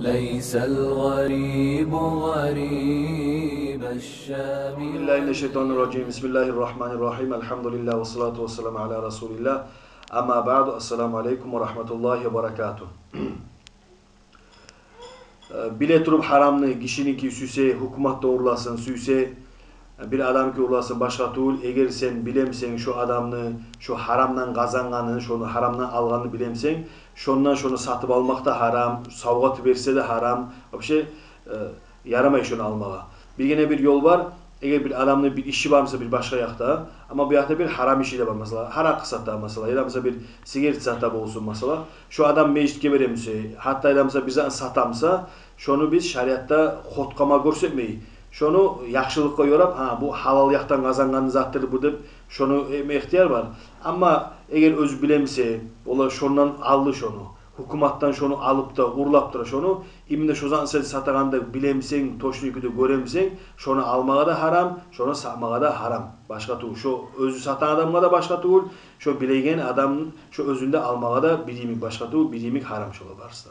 ليس الغريب غريب الشام. Bismillahirrahmanirrahim. Bismillahirrahmanirrahim. Elhamdülillah ve salatu ve selamu ala Resulillah. Amma ba'du. Esselamu aleyküm ve rahmetullahi ve berekatuh. Bile turup haramını kişininki süse, hukumat doğrulasın, süse, bir adam ki ulasın başka tuğul, eğer sen bilemsen şu adamını, şu haramdan kazanganını, şunu haramdan alganını bilemsen, şundan şunu satıp almak da haram, savgatı verse de haram, bir şey yaramay şunu almağa. Bir yine bir yol var, eğer bir adamın bir işi varsa bir başka yakta, ama bir yakta bir haram işi de var mesela, harak satta mesela, ya da mesela bir sigaret satta olsun mesela, şu adam meclitke veremse, hatta ya mesela bizden satamsa, şunu biz şariatta xotkama görsetmeyi, şunu yaxşılıkka yorap, bu halal yaktan kazangan zattır bu deb, şunu ihtiyar var. Ama eğer öz bilemse, ola şondan aldı şunu, hukumattan şunu alıp da urlap da şunu, imde şozan sen sataganda bilemsen, toşnuykudu göremsen, şunu almağa da haram, şunu satmağa da haram. Başka tuğul, şu özü satan adamga da başka tuğul, şu bilegen adam şu özünde almağa da bilimik başka tuğul, bilimik haram şola varsa.